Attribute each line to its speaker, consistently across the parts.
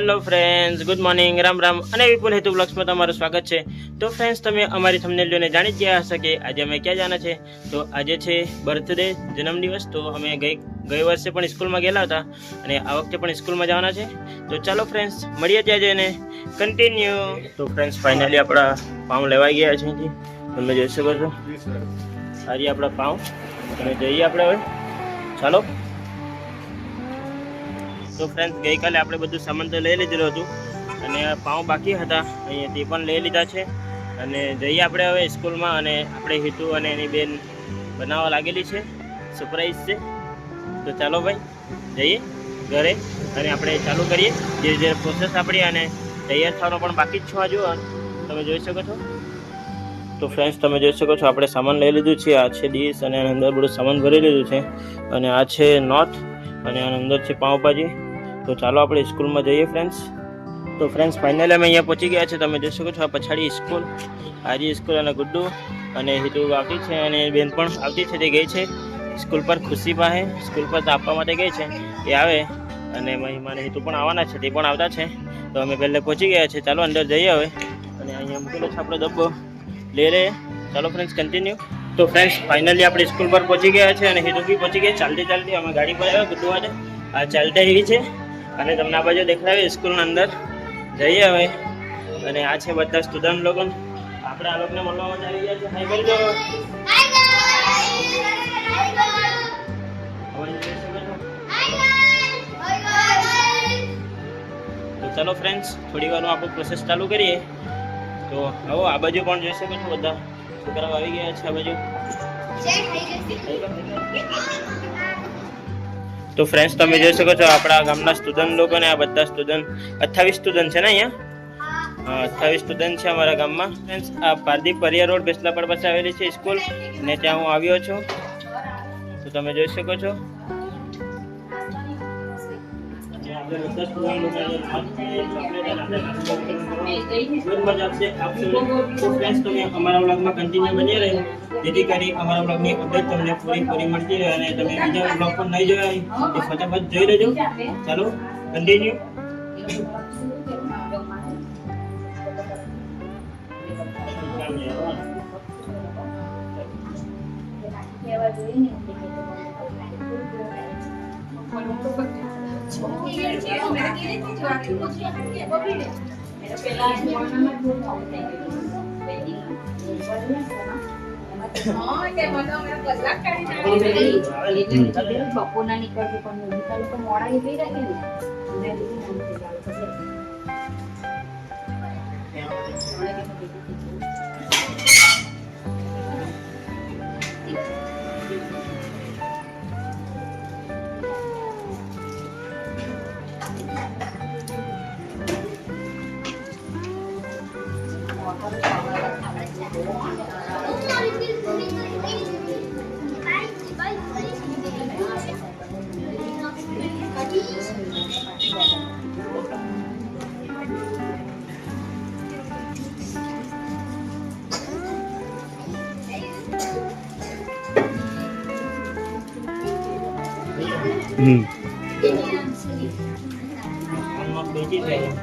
Speaker 1: Hello friends, good morning, Ram Ram અને વિપુલ હેતુ બ્લોગ્સમાં તમારું સ્વાગત છે। તો ફ્રેન્ડ્સ, તમે અમારી થંબનેલ જોઈને જાણી જ ગયા હશે કે આજે અમે ક્યાં જવાના છે। તો આજે છે બર્થડે, જન્મદિવસ। તો અમે ગઈ વર્ષે પણ સ્કૂલમાં ગયેલા હતા અને આ વખતે પણ સ્કૂલમાં જવાના છે। તો ચાલો ફ્રેન્ડ્સ, મળીએ ત્યાં જઈને કન્ટિન્યુ। તો ફ્રેન્ડ્સ, ફાઇનલી આપણા પાઉં લેવાઈ ગયા છે અહીંથી, તમે જોઈ શકો છો। સારી આપણા પાઉં અને જઈએ આપણે હવે, ચાલો। તો ફ્રેન્ડ્સ, ગઈકાલે આપણે બધું સામાન તો લઈ લીધેલું હતું અને પાઉં બાકી હતા, અહીંયા તે પણ લઈ લીધા છે અને જઈએ આપણે હવે સ્કૂલમાં। અને આપણે હિતુ અને એની બેન બનાવવા લાગેલી છે, સરપ્રાઈઝ છે। તો ચાલો ભાઈ, જઈએ ઘરે અને આપણે ચાલુ કરીએ ધીરે ધીરે પ્રોસેસ આપણી। અને તૈયાર થવાનો પણ બાકી જ છો હજુ, તમે જોઈ શકો છો। તો ફ્રેન્ડ્સ, તમે જોઈ શકો છો આપણે સામાન લઈ લીધું છે। આ છે ડીશ અને આની અંદર બધું સામાન ભરી લીધું છે અને આ છે નોટ અને આની અંદર છે પાઉંભાજી। તો ચાલો આપણે સ્કૂલમાં જઈએ ફ્રેન્ડ્સ। તો ફ્રેન્ડ્સ, ફાઇનલી અમે અહીંયા પહોંચી ગયા છે, તમે જોઈ શકો છો। આ પછાડી સ્કૂલ, આજી સ્કૂલ અને ગુડ્ડુ અને હિતુ આવતી છે અને બેન પણ આવતી છે, તે ગઈ છે સ્કૂલ પર ખુશી પાસે। સ્કૂલ પર આપવા માટે ગઈ છે, એ આવે અને મહિમાને હિતુ પણ આવવાના છે, તે પણ આવતા છે। તો અમે પહેલાં પહોંચી ગયા છે, ચાલો અંદર જઈએ હવે। અને અહીંયા મૂકેલો છે આપણો ડબ્બો, લે રે, ચાલો ફ્રેન્ડ્સ કન્ટિન્યુ। તો ફ્રેન્ડ્સ, ફાઇનલી આપણે સ્કૂલ પર પહોંચી ગયા છે અને હિતુ બી પહોંચી ગયા ચાલતી ચાલતી। અમે ગાડી પર આવ્યા ગુડ્ડુ માટે, આ ચાલતા એવી છે અને તમને આ બાજુ દેખાડે સ્કૂલના અંદર જઈએ હવે। અને આ છે બધા સ્ટુડન્ટ લોકો, આપણે આ લોકોને મળવા માટે આવી ગયા છે। હાય કરી દો, તો ચાલો ફ્રેન્ડ્સ, થોડી વારમાં આપણું પ્રોસેસ ચાલુ કરીએ। તો આવો, આ બાજુ પણ જોઈ શકો છો, બધા છોકરાઓ આવી ગયા છે આ બાજુ। તો ફ્રેન્ડ્સ, તમે જોઈ શકો છો આપણા ગામના સ્ટુડન્ટ લોકો ને આ બધા સ્ટુડન્ટ 28 સ્ટુડન્ટ છે ને અહીંયા, હા 28 સ્ટુડન્ટ છે અમારા ગામમાં ફ્રેન્ડ્સ। આ પારદીપ પરિયા રોડ બેસલાપડ પાસે આવેલી છે સ્કૂલ ને ત્યાં હું આવ્યો છું, તો તમે જોઈ શકો છો। અમારા વ્લોગમાં કન્ટિન્યુ બની રહે, જેથી કરી અમારા વ્લોગની અપડેટ તમને પૂરી મળતી રહે અને તમે બીજા વ્લોગ પણ નહીં જોયા એ ફટાફટ જોઈ લેજો। ચાલો કન્ટિન્યુ।
Speaker 2: બપોરના નીકળતું પણ મોડા નીકળી જાય ને।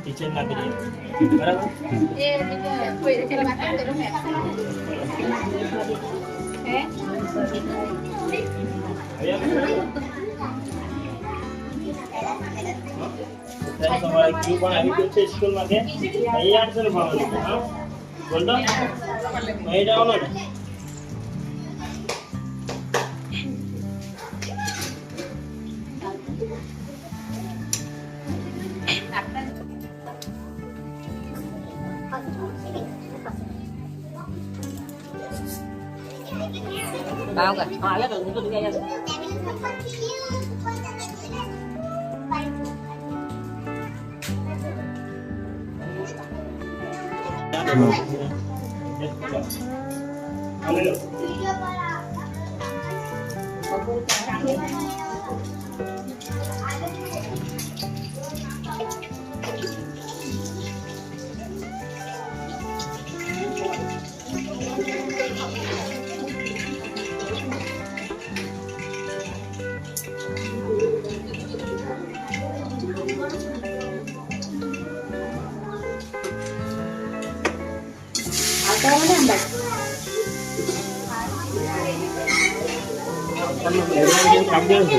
Speaker 2: ટીચર ના કરીએ બરાબર। તમારા ક્યુ પણ આવી ગયું છે સ્કૂલમાં કે અહીં આવશે ને ભાવનું, હા બોલ તો અહીં જવાનું ને। Bao cả. Hỏi là tôi nghe nha. આપણને એડવાન્સ જેવું કામ દેવું છે.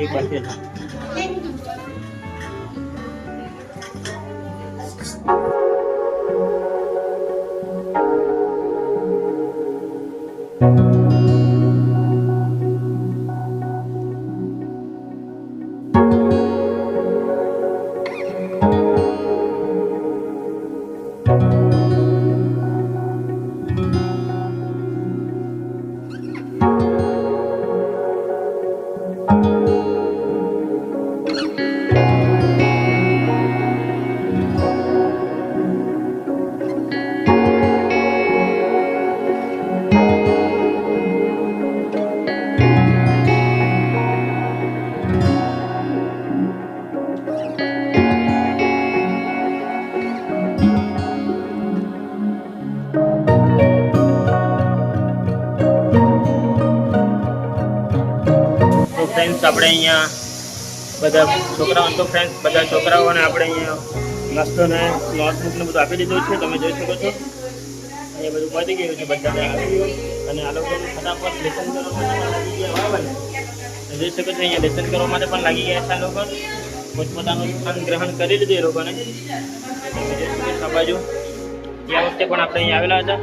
Speaker 2: એક બાકી છે. ફ્રેન્ડ્સ આપણે અહીંયા બધા છોકરાઓ તો ફ્રેન્ડ્સ બધા છોકરાઓને આપણે અહીંયા નાસ્તો ને નોટબુક ને બધું આપી દીધું છે. તમે જોઈ શકો છો અહીંયા બધું પતી ગયું છે, બધાને આવી ગયું. અને આ લોકોને ફટાફટ લેસન કરવા માટે લાગી ગયા બરાબર ને. જોઈ શકો છો અહીંયા લેસન કરવા માટે પણ લાગી ગયા છે આ લોકો. પોતપોતાનું સ્થાન ગ્રહણ કરી લીધું એ લોકોને. તમે જોઈ શકો છો આ બાજુ આ વખતે પણ આપણે અહીંયા આવેલા હતા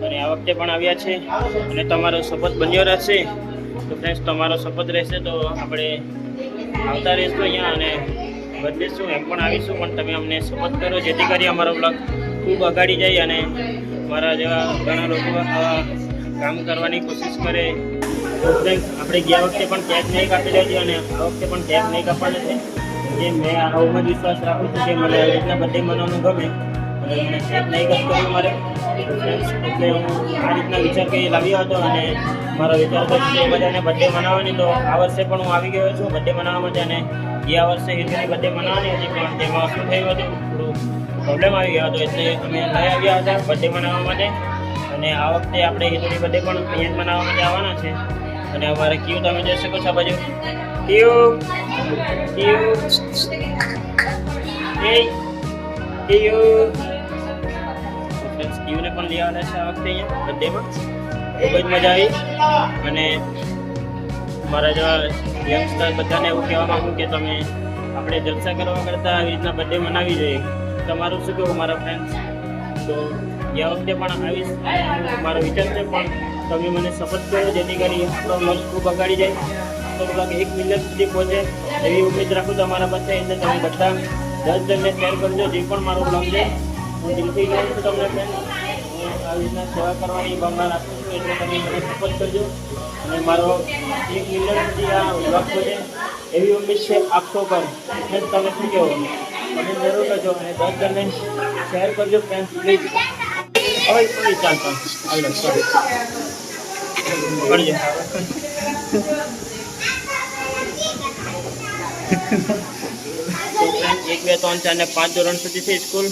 Speaker 2: અને આ વખતે પણ આવ્યા છે. અને તમારો શપથ બન્યો રહેશે તો ફ્રેન્ડ્સ તમારો શપથ રહેશે તો આપણે આવતા રહીશું અહીંયા અને બદલીશું એમ પણ આવીશું. પણ તમે અમને શપથ કરો જેથી કરી અમારો બ્લોગ ખૂબ અગાડી જાય અને મારા જેવા ઘણા લોકો આવા કામ કરવાની કોશિશ કરે. તો ફ્રેન્ડ્સ આપણે ગયા વખતે પણ કેક નહીં કાપી લેજો અને આ વખતે પણ કેક નહીં કાપવાનો છે. જે મેં આવું જ વિશ્વાસ રાખું છું કે મને આવી રીતના બર્થડે મનાવવાનું ગમે અને મને કેક નહીં કટ કરવું મારે. એટલે હું આ રીતના વિચાર કરી લાવ્યો હતો અને મારો વિચાર હતો કે બધાને બર્થડે મનાવવાની. તો આ વર્ષે પણ હું આવી ગયો છું બર્થડે મનાવવા માટે અને ગયા વર્ષે હિન્દુની બર્થડે મનાવવાની હતી પણ તેમાં શું થયું હતું થોડું પ્રોબ્લેમ આવી ગયો હતો એટલે અમે નહીં આવ્યા હતા બર્થડે મનાવવા માટે. અને આ વખતે આપણે હિન્દુની બર્થડે પણ અહીંયા જ મનાવવા માટે આવવાના છે. અને અમારે ક્યુ તમે જોઈ શકો છો આ બાજુ ક્યુ ક્યુને પણ લઈ આવેલા છે આ વખતે અહીંયા બર્થડેમાં. ખૂબ જ મજા આવી અને મારા જેવા યંગસ્ટર બધાને એવું કહેવા માગું કે તમે આપણે જલસા કરવા કરતાં આવી રીતના બર્થડે મનાવી જોઈએ. તમારું શું કહેવું મારા ફ્રેન્ડ્સ? તો ગયા વખતે પણ આવીશ મારો વિચાર છે પણ તમે મને શપથ કરો જેથી કરી આપણો બ્લોગ ખૂબ અગાડી જાય. આપણો બ્લોગ 1 મિલિયન સુધી પહોંચે એવી ઉમેદ રાખું તમારા પાસે. એટલે તમે બધા 10 જણને શેર કરજો જે પણ મારો બ્લોગ છે. હું દિલથી કહું છું તમને ફ્રેન્ડ આવી રીતના સેવા કરવાની ભાવના રાખું છું એટલે તમે મને સપોર્ટ કરજો અને મારો 1 મિલિયન સુધી આ બ્લોગ પહોંચે એવી ઉમેદ છે આપશો પર. ફ્રેન્ડ તમે શું કહેવો? તમે જરૂર કરજો અને 10 જણને શેર કરજો ફ્રેન્ડ પ્લીઝ. હવે ચાલ આવી સોરી પકડજો. 1, 2, 3, 4 ને 5 ધોરણ સુધી છે સ્કૂલ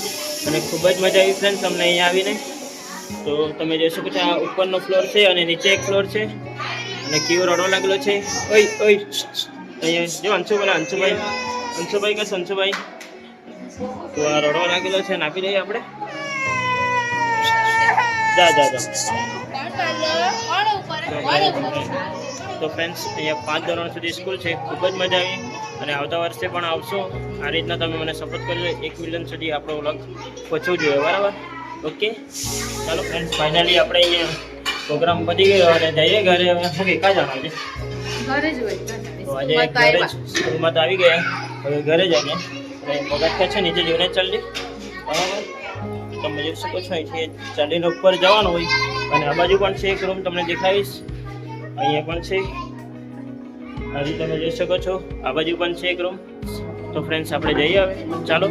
Speaker 2: અને ખૂબ જ મજા આવી ફ્રેન્ડ્સ અમને અહીંયા આવીને. તો તમે જોઈ શકો છો આ ઉપરનો ફ્લોર છે અને નીચે એક ફ્લોર છે
Speaker 1: અને કીઓ રડવા લાગેલો છે. ઓય ઓય અહીંયા જો અંશુભાઈ કે સંશુભાઈ તો આ રડવા લાગેલો છે ને આપી દઈએ આપણે. જા તો ફ્રેન્ડ્સ અહીંયા 5 ધોરણ સુધી સ્કૂલ છે. ખૂબ જ મજા આવી અને આવતા વર્ષે પણ આવશો. આ રીતના તમે મને સપોર્ટ કરજો. 1 મિલિયન સુધી આપણો વ્લોગ પહોંચવું જોઈએ, બરાબર? ઓકે, ચાલો ફ્રેન્ડ્સ, ફાઇનલી આપણે અહીંયા પ્રોગ્રામ પતી ગયો અને જઈએ ઘરે. હવે શું કે કાં જવાનું છે? તો આજે ઘરે જ સ્કૂલમાં તો આવી ગયા, હવે ઘરે જઈએ. અને પગથિયા છે નીચે જઈને ચાલી, બરાબર? તમે જોઈ શકો છો અહીંથી ચાલીને ઉપર જવાનું હોય. અને આ બાજુ પણ છે એક રૂમ, તમને દેખાડીશ. અહીંયા પણ છે, હજી તમે જોઈ શકો છો. આ બાજુ પણ છે એક રૂમ. તો ફ્રેન્ડ્સ આપણે જઈએ હવે, ચાલો.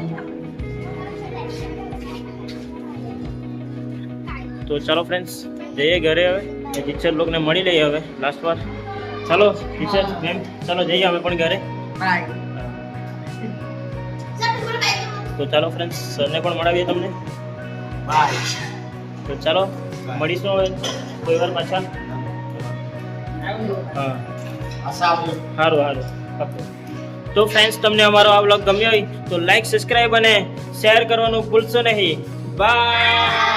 Speaker 1: તો ચાલો ફ્રેન્ડ્સ, જઈએ ઘરે હવે. ટીચર લોકોને મળી લઈએ હવે લાસ્ટ વાર. ચાલો ટીચર મેમ, ચાલો જઈએ અમે પણ ઘરે. તો ચાલો ફ્રેન્ડ્સ, સરને પણ મળાવીએ તમને. બાય. તો ચાલો મળીશું હવે કોઈ વાર પાછા. હા, સારું. તો ફ્રેન્ડ્સ, તમને અમારો આ વ્લોગ ગમ્યો હોય તો લાઈક, સબસ્ક્રાઈબ અને શેર કરવાનું ભૂલશો નહીં. બાય.